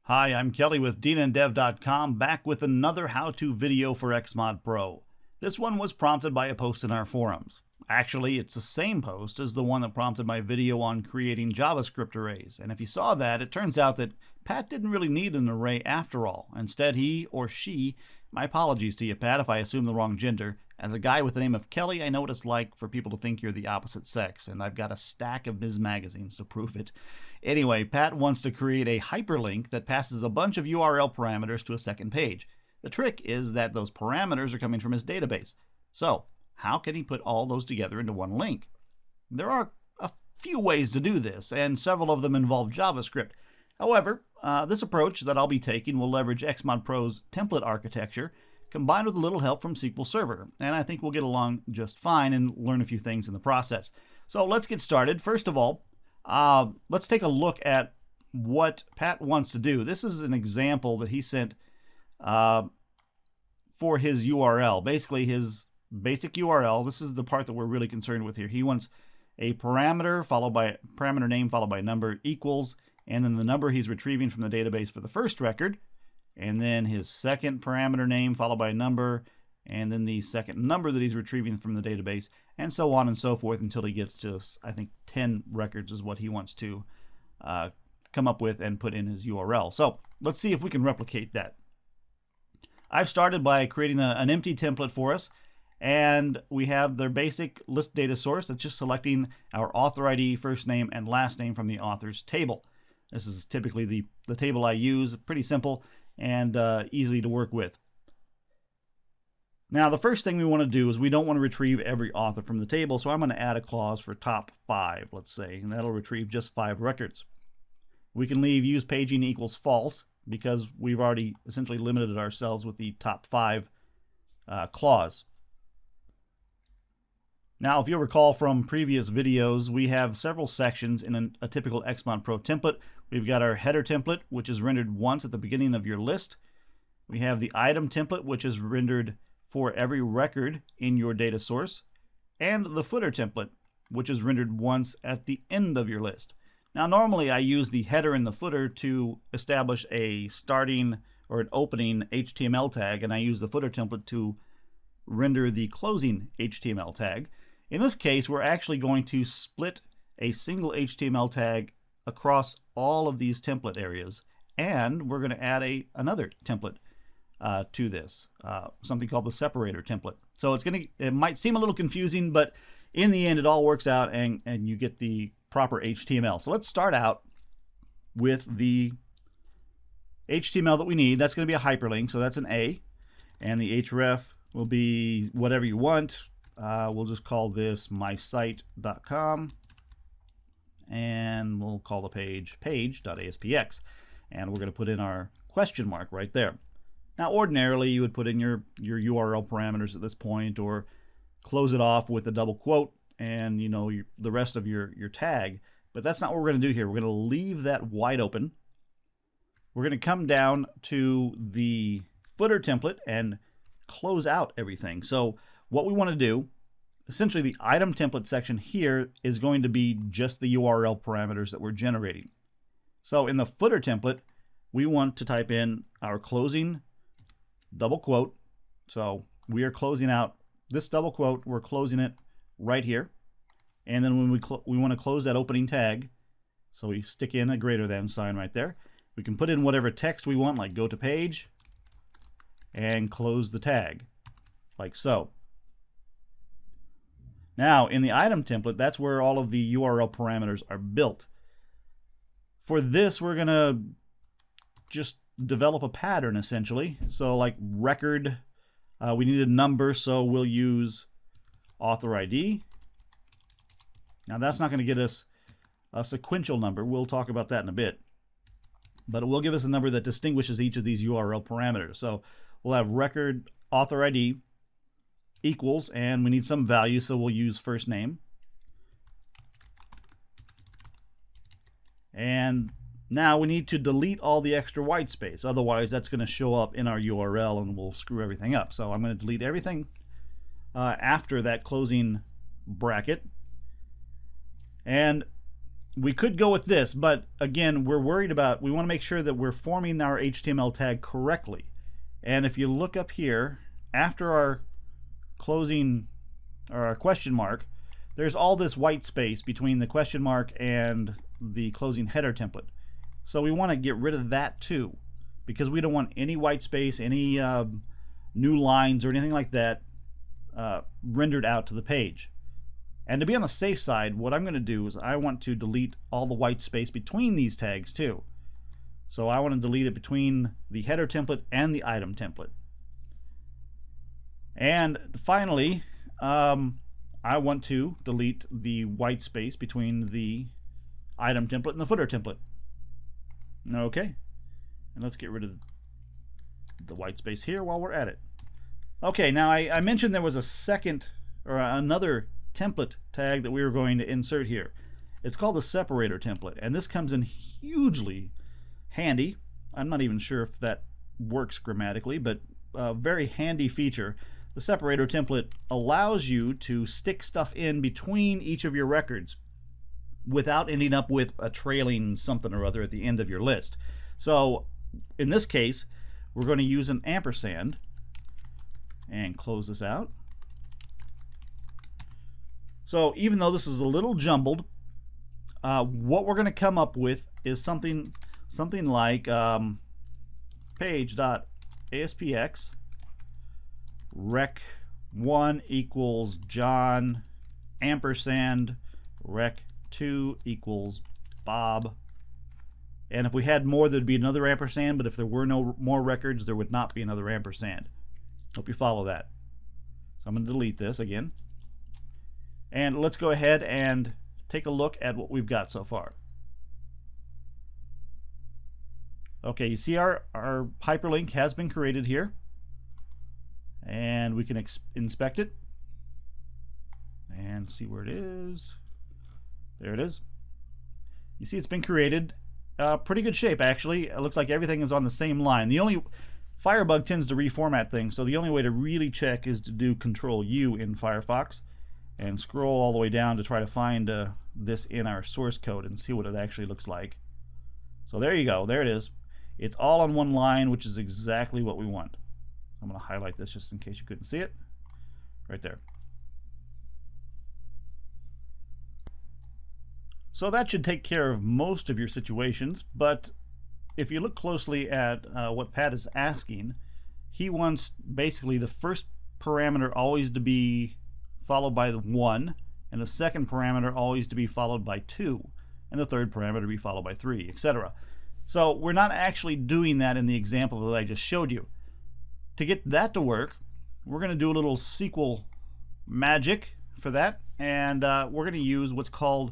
Hi, I'm Kelly with DNNDev.com, back with another how-to video for XMod Pro. This one was prompted by a post in our forums. Actually, it's the same post as the one that prompted my video on creating JavaScript arrays. And if you saw that, it turns out that Pat didn't really need an array after all. Instead, he or she, my apologies to you, Pat, if I assume the wrong gender. As a guy with the name of Kelly, I know what it's like for people to think you're the opposite sex, and I've got a stack of Ms. magazines to prove it. Anyway, Pat wants to create a hyperlink that passes a bunch of URL parameters to a second page. The trick is that those parameters are coming from his database. So, how can he put all those together into one link? There are a few ways to do this, and several of them involve JavaScript. However, this approach that I'll be taking will leverage XMod Pro's template architecture combined with a little help from SQL Server, and I think we'll get along just fine and learn a few things in the process. So let's get started. First of all, let's take a look at what Pat wants to do. This is an example that he sent for his URL, basically his basic URL. This is the part that we're really concerned with here. He wants a parameter followed by parameter name followed by number equals, and then the number he's retrieving from the database for the first record, and then his second parameter name followed by a number, and then the second number that he's retrieving from the database, and so on and so forth until he gets to, I think, 10 records is what he wants to come up with and put in his URL. So let's see if we can replicate that. I've started by creating an empty template for us, and we have their basic list data source that's just selecting our author ID, first name, and last name from the author's table. This is typically the table I use, pretty simple and easy to work with. Now, the first thing we want to do is we don't want to retrieve every author from the table, so I'm going to add a clause for top 5, let's say, and that'll retrieve just 5 records. We can leave use paging equals false because we've already essentially limited ourselves with the top 5 clause. Now, if you'll recall from previous videos, we have several sections in a typical XMod Pro template. We've got our header template, which is rendered once at the beginning of your list. We have the item template, which is rendered for every record in your data source. And the footer template, which is rendered once at the end of your list. Now, normally I use the header and the footer to establish a starting or an opening HTML tag, and I use the footer template to render the closing HTML tag. In this case, we're actually going to split a single HTML tag across all of these template areas, and we're going to add another template to this, something called the separator template. So it might seem a little confusing, but in the end, it all works out, and you get the proper HTML. So let's start out with the HTML that we need. That's going to be a hyperlink, so that's an A, and the href will be whatever you want. We'll just call this mysite.com, and we'll call the page page.aspx, and we're going to put in our question mark right there. Now, ordinarily, you would put in your URL parameters at this point, or close it off with a double quote, and the rest of your tag. But that's not what we're going to do here. We're going to leave that wide open. We're going to come down to the footer template and close out everything. So what we want to do, essentially the item template section here is going to be just the URL parameters that we're generating. So in the footer template, we want to type in our closing double quote. So we are closing out this double quote, we're closing it right here. And then when we want to close that opening tag, so we stick in a greater than sign right there. We can put in whatever text we want, like go to page, and close the tag, like so. Now, in the item template, that's where all of the URL parameters are built. For this, we're going to just develop a pattern, essentially. So like record, we need a number, so we'll use author ID. Now, that's not going to get us a sequential number. We'll talk about that in a bit. But it will give us a number that distinguishes each of these URL parameters. So we'll have record author ID equals, and we need some value, so we'll use first name. And now we need to delete all the extra white space. Otherwise, that's going to show up in our URL and we'll screw everything up. So I'm going to delete everything after that closing bracket. And we could go with this, but again, we want to make sure that we're forming our HTML tag correctly. And if you look up here, after our closing or our question mark, there's all this white space between the question mark and the closing header template. So we want to get rid of that too, because we don't want any white space, any new lines or anything like that rendered out to the page. And to be on the safe side, what I'm going to do is I want to delete all the white space between these tags too. So I want to delete it between the header template and the item template. And finally, I want to delete the white space between the item template and the footer template. Okay, and let's get rid of the white space here while we're at it. Okay, now I mentioned there was a second or another template tag that we were going to insert here. It's called the separator template, and this comes in hugely handy. I'm not even sure if that works grammatically, but a very handy feature. The separator template allows you to stick stuff in between each of your records without ending up with a trailing something or other at the end of your list. So in this case, we're going to use an ampersand and close this out. So even though this is a little jumbled, what we're going to come up with is something like page.aspx rec1 equals John ampersand rec2 equals Bob. And if we had more, there'd be another ampersand, but if there were no more records, there would not be another ampersand. Hope you follow that. So I'm going to delete this again. And let's go ahead and take a look at what we've got so far. Okay, you see our hyperlink has been created here. And we can inspect it and see where it is. There it is. You see it's been created. Pretty good shape, actually. It looks like everything is on the same line. Firebug tends to reformat things, so the only way to really check is to do Control-U in Firefox and scroll all the way down to try to find this in our source code and see what it actually looks like. So there you go. There it is. It's all on one line, which is exactly what we want. I'm going to highlight this just in case you couldn't see it. Right there. So that should take care of most of your situations, but if you look closely at what Pat is asking, he wants basically the first parameter always to be followed by the 1, and the second parameter always to be followed by 2, and the third parameter to be followed by 3, etc. So we're not actually doing that in the example that I just showed you. To get that to work, we're going to do a little SQL magic for that, and we're going to use what's called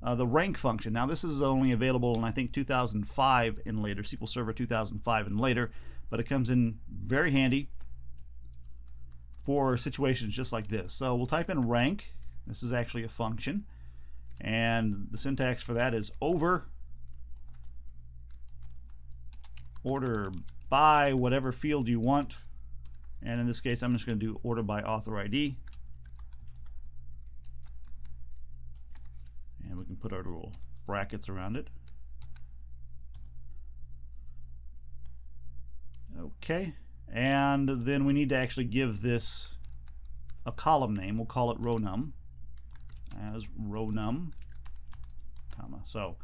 the rank function. Now this is only available in I think 2005 and later, SQL Server 2005 and later, but it comes in very handy for situations just like this. So we'll type in rank. This is actually a function, and the syntax for that is over order by whatever field you want, and in this case I'm just going to do order by author ID, and we can put our little brackets around it. Okay, and then we need to actually give this a column name. We'll call it row num as row num, comma. So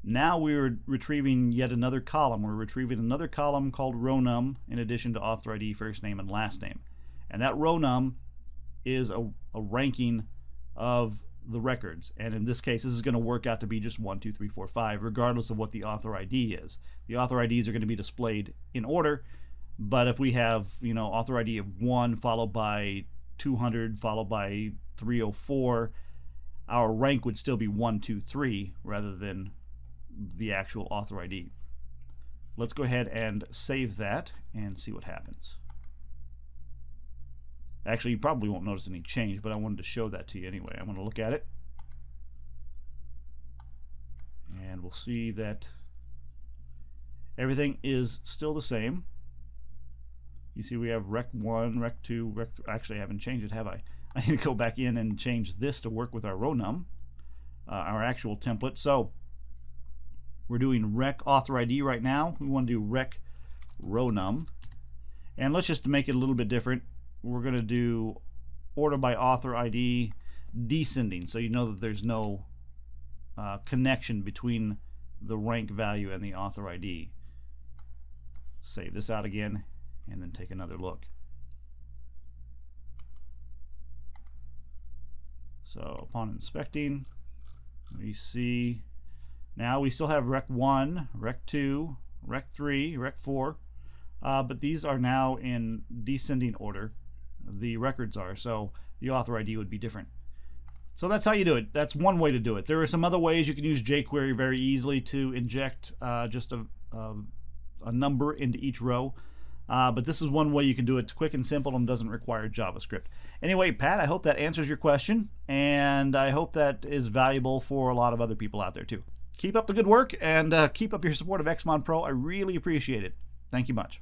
now we're retrieving yet another column. We're retrieving another column called row num in addition to author ID, first name, and last name. And that row num is a ranking of the records. And in this case, this is going to work out to be just 1, 2, 3, 4, 5, regardless of what the author ID is. The author IDs are going to be displayed in order, but if we have, author ID of 1 followed by 200 followed by 304, our rank would still be 1, 2, 3 rather than the actual author ID. Let's go ahead and save that and see what happens. Actually, you probably won't notice any change, but I wanted to show that to you anyway. I'm going to look at it, and we'll see that everything is still the same. You see we have rec1, rec2, rec3. Actually, I haven't changed it, have I? I need to go back in and change this to work with our row num. our actual template. So we're doing rec author ID right now. We want to do rec row num. And let's just make it a little bit different. We're going to do order by author ID descending, so you know that there's no connection between the rank value and the author ID. Save this out again and then take another look. So upon inspecting, we see now we still have rec 1, rec 2, rec 3, rec 4, but these are now in descending order. The records are, so the author ID would be different. So that's how you do it. That's one way to do it. There are some other ways. You can use jQuery very easily to inject just a number into each row. But this is one way you can do it. It's quick and simple and doesn't require JavaScript. Anyway, Pat, I hope that answers your question, and I hope that is valuable for a lot of other people out there too. Keep up the good work, and keep up your support of XMod Pro. I really appreciate it. Thank you much.